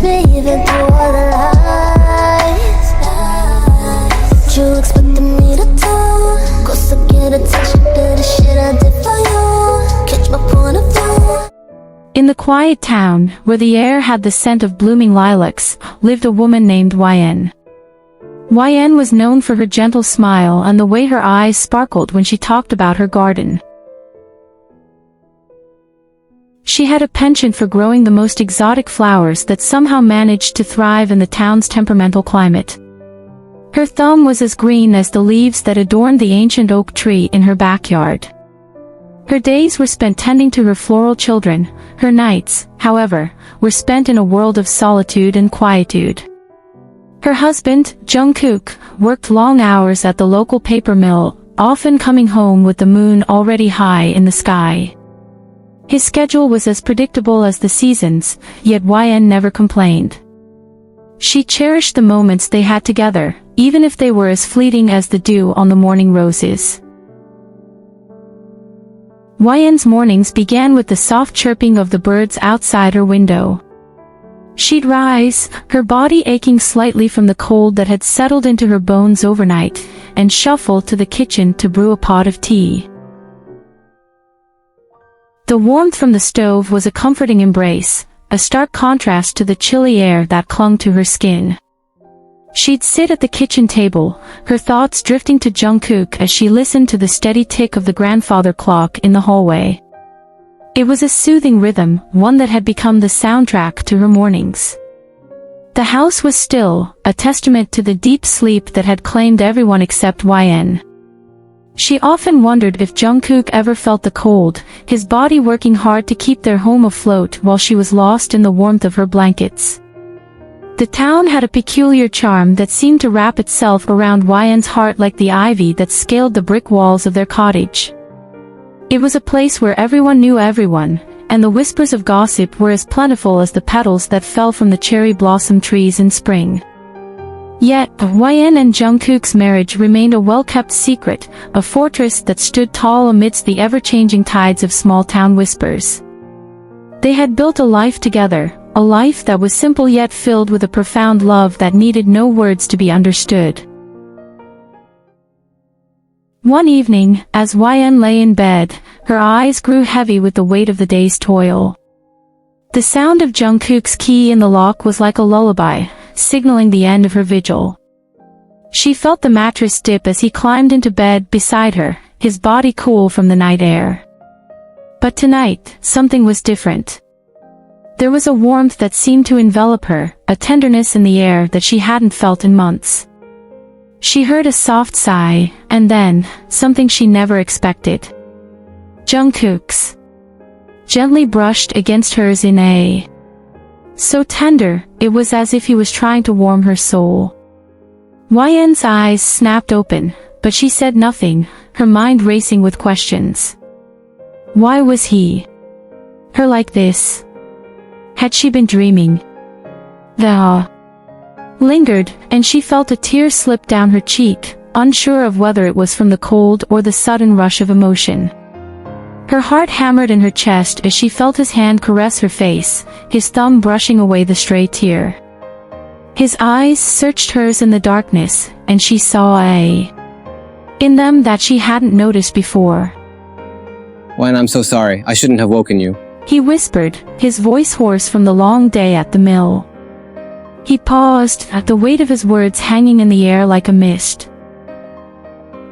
miss me even through all the lies. What you expected me to do? Cause I get attention to the shit I did for you. Catch my point of view. In the quiet town, where the air had the scent of blooming lilacs, lived a woman named Yen. Yen was known for her gentle smile and the way her eyes sparkled when she talked about her garden. She had a penchant for growing the most exotic flowers that somehow managed to thrive in the town's temperamental climate. Her thumb was as green as the leaves that adorned the ancient oak tree in her backyard. Her days were spent tending to her floral children. Her nights, however, were spent in a world of solitude and quietude. Her husband, Jungkook, worked long hours at the local paper mill, often coming home with the moon already high in the sky. His schedule was as predictable as the seasons, yet Yen never complained. She cherished the moments they had together, even if they were as fleeting as the dew on the morning roses. Yen's mornings began with the soft chirping of the birds outside her window. She'd rise, her body aching slightly from the cold that had settled into her bones overnight, and shuffle to the kitchen to brew a pot of tea. The warmth from the stove was a comforting embrace, a stark contrast to the chilly air that clung to her skin. She'd sit at the kitchen table, her thoughts drifting to Jungkook as she listened to the steady tick of the grandfather clock in the hallway. It was a soothing rhythm, one that had become the soundtrack to her mornings. The house was still, a testament to the deep sleep that had claimed everyone except Yen. She often wondered if Jungkook ever felt the cold, his body working hard to keep their home afloat while she was lost in the warmth of her blankets. The town had a peculiar charm that seemed to wrap itself around Yen's heart like the ivy that scaled the brick walls of their cottage. It was a place where everyone knew everyone, and the whispers of gossip were as plentiful as the petals that fell from the cherry blossom trees in spring. Yet, Yen and Jungkook's marriage remained a well-kept secret, a fortress that stood tall amidst the ever-changing tides of small-town whispers. They had built a life together, a life that was simple yet filled with a profound love that needed no words to be understood. One evening, as Yen lay in bed, her eyes grew heavy with the weight of the day's toil. The sound of Jungkook's key in the lock was like a lullaby, signaling the end of her vigil. She felt the mattress dip as he climbed into bed beside her, his body cool from the night air. But tonight, something was different. There was a warmth that seemed to envelop her, a tenderness in the air that she hadn't felt in months. She heard a soft sigh, and then, something she never expected. Jungkook's gently brushed against hers in a so tender, it was as if he was trying to warm her soul. Yen's eyes snapped open, but she said nothing, her mind racing with questions. Why was he her like this? Had she been dreaming? The awe lingered, and she felt a tear slip down her cheek, unsure of whether it was from the cold or the sudden rush of emotion. Her heart hammered in her chest as she felt his hand caress her face, his thumb brushing away the stray tear. His eyes searched hers in the darkness, and she saw in them that she hadn't noticed before. Yen, I'm so sorry. I shouldn't have woken you. He whispered, his voice hoarse from the long day at the mill. He paused, at the weight of his words hanging in the air like a mist.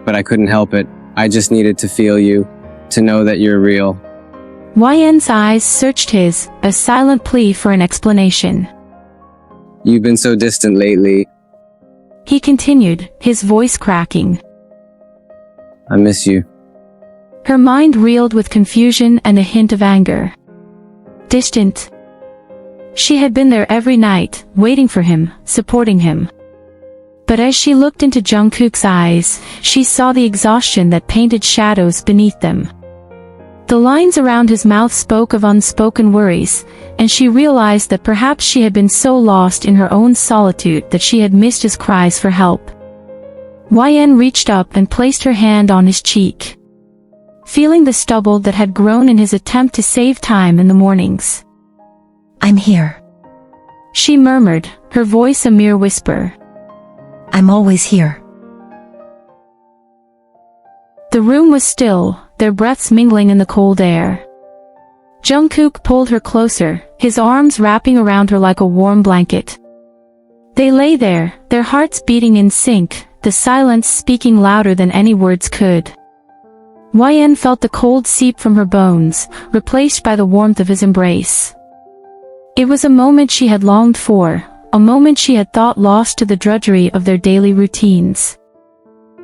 But I couldn't help it. I just needed to feel you, to know that you're real. Yen's eyes searched his, a silent plea for an explanation. You've been so distant lately. He continued, his voice cracking. I miss you. Her mind reeled with confusion and a hint of anger. Distant. She had been there every night, waiting for him, supporting him. But as she looked into Jungkook's eyes, she saw the exhaustion that painted shadows beneath them. The lines around his mouth spoke of unspoken worries, and she realized that perhaps she had been so lost in her own solitude that she had missed his cries for help. Yen reached up and placed her hand on his cheek, feeling the stubble that had grown in his attempt to save time in the mornings. I'm here. she murmured, her voice a mere whisper. I'm always here. The room was still, their breaths mingling in the cold air. Jungkook pulled her closer, his arms wrapping around her like a warm blanket. They lay there, their hearts beating in sync, the silence speaking louder than any words could. YN felt the cold seep from her bones, replaced by the warmth of his embrace. It was a moment she had longed for, a moment she had thought lost to the drudgery of their daily routines.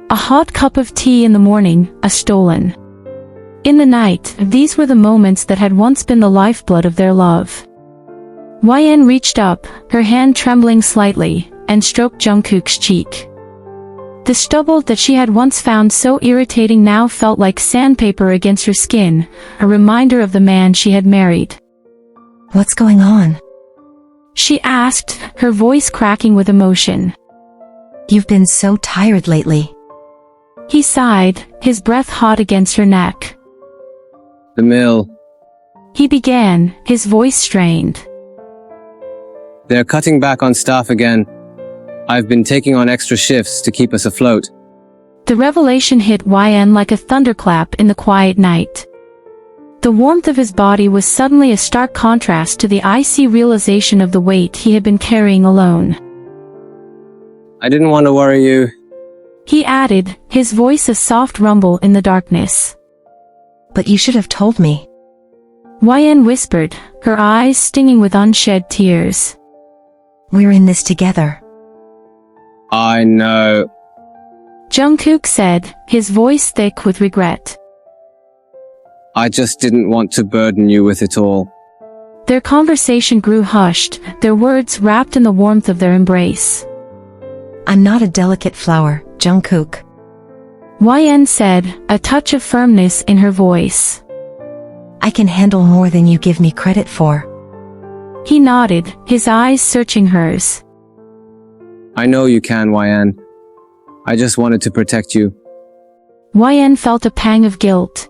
A hot cup of tea in the morning, a stolen. In the night, these were the moments that had once been the lifeblood of their love. YN reached up, her hand trembling slightly, and stroked Jungkook's cheek. The stubble that she had once found so irritating now felt like sandpaper against her skin, a reminder of the man she had married. What's going on? She asked, her voice cracking with emotion. You've been so tired lately. He sighed, his breath hot against her neck. The mill. He began, his voice strained. They're cutting back on staff again. I've been taking on extra shifts to keep us afloat. The revelation hit YN like a thunderclap in the quiet night. The warmth of his body was suddenly a stark contrast to the icy realization of the weight he had been carrying alone. I didn't want to worry you. He added, his voice a soft rumble in the darkness. But you should have told me. YN whispered, her eyes stinging with unshed tears. We're in this together. I know. Jungkook said, his voice thick with regret. I just didn't want to burden you with it all. Their conversation grew hushed, their words wrapped in the warmth of their embrace. I'm not a delicate flower, Jungkook. YN said, a touch of firmness in her voice. I can handle more than you give me credit for. He nodded, his eyes searching hers. I know you can, YN. I just wanted to protect you. YN felt a pang of guilt.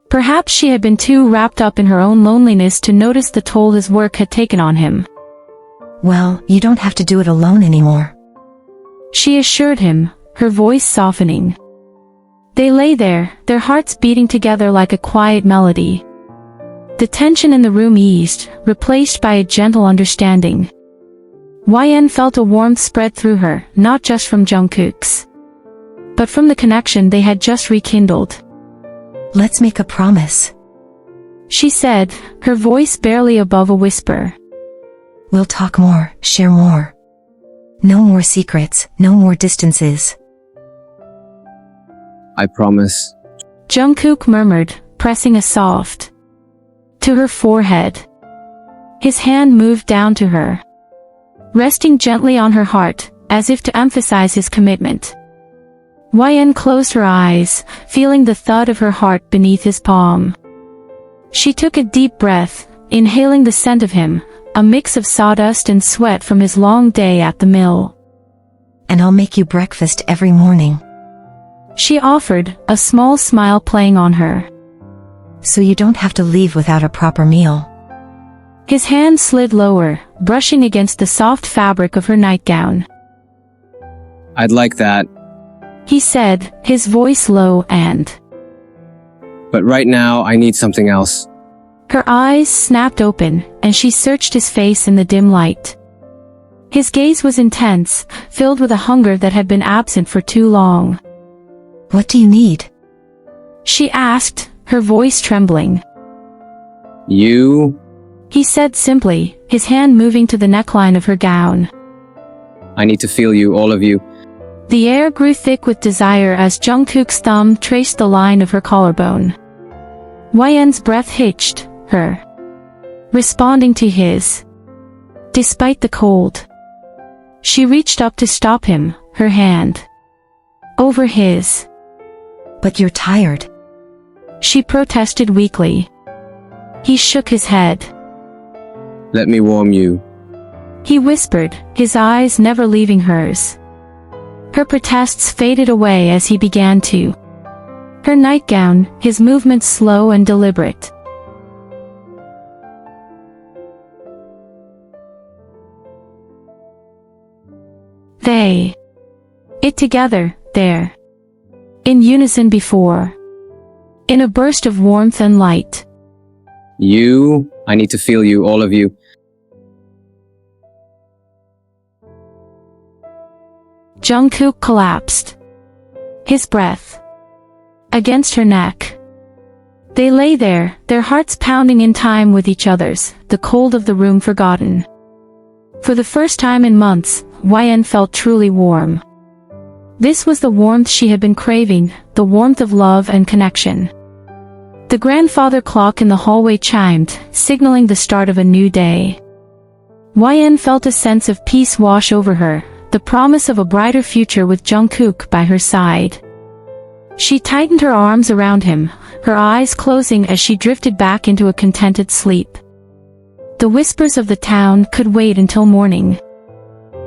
Perhaps she had been too wrapped up in her own loneliness to notice the toll his work had taken on him. Well, you don't have to do it alone anymore. She assured him, her voice softening. They lay there, their hearts beating together like a quiet melody. The tension in the room eased, replaced by a gentle understanding. YN felt a warmth spread through her, not just from Jungkook's, but from the connection they had just rekindled. Let's make a promise. She said, her voice barely above a whisper. We'll talk more, share more. No more secrets, no more distances. I promise. Jungkook murmured, pressing a soft to her forehead. His hand moved down to her, resting gently on her heart, as if to emphasize his commitment. YN closed her eyes, feeling the thud of her heart beneath his palm. She took a deep breath, inhaling the scent of him, a mix of sawdust and sweat from his long day at the mill. And I'll make you breakfast every morning. She offered, a small smile playing on her. So you don't have to leave without a proper meal. His hand slid lower, brushing against the soft fabric of her nightgown. I'd like that. He said, his voice low and... But right now, I need something else. Her eyes snapped open, and she searched his face in the dim light. His gaze was intense, filled with a hunger that had been absent for too long. What do you need? She asked, her voice trembling. You? He said simply, his hand moving to the neckline of her gown. I need to feel you, all of you. The air grew thick with desire as Jungkook's thumb traced the line of her collarbone. YN's breath hitched, her responding to his. Despite the cold, she reached up to stop him, her hand over his. But you're tired. She protested weakly. He shook his head. Let me warm you. He whispered, his eyes never leaving hers. Her protests faded away as he began to. Her nightgown, his movements slow and deliberate. They. It together, there. In unison before. In a burst of warmth and light. I need to feel you, all of you. Jungkook collapsed. His breath. Against her neck. They lay there, their hearts pounding in time with each other's, the cold of the room forgotten. For the first time in months, YN felt truly warm. This was the warmth she had been craving, the warmth of love and connection. The grandfather clock in the hallway chimed, signaling the start of a new day. YN felt a sense of peace wash over her, the promise of a brighter future with Jungkook by her side. She tightened her arms around him, her eyes closing as she drifted back into a contented sleep. The whispers of the town could wait until morning.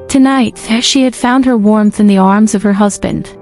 Tonight, she had found her warmth in the arms of her husband.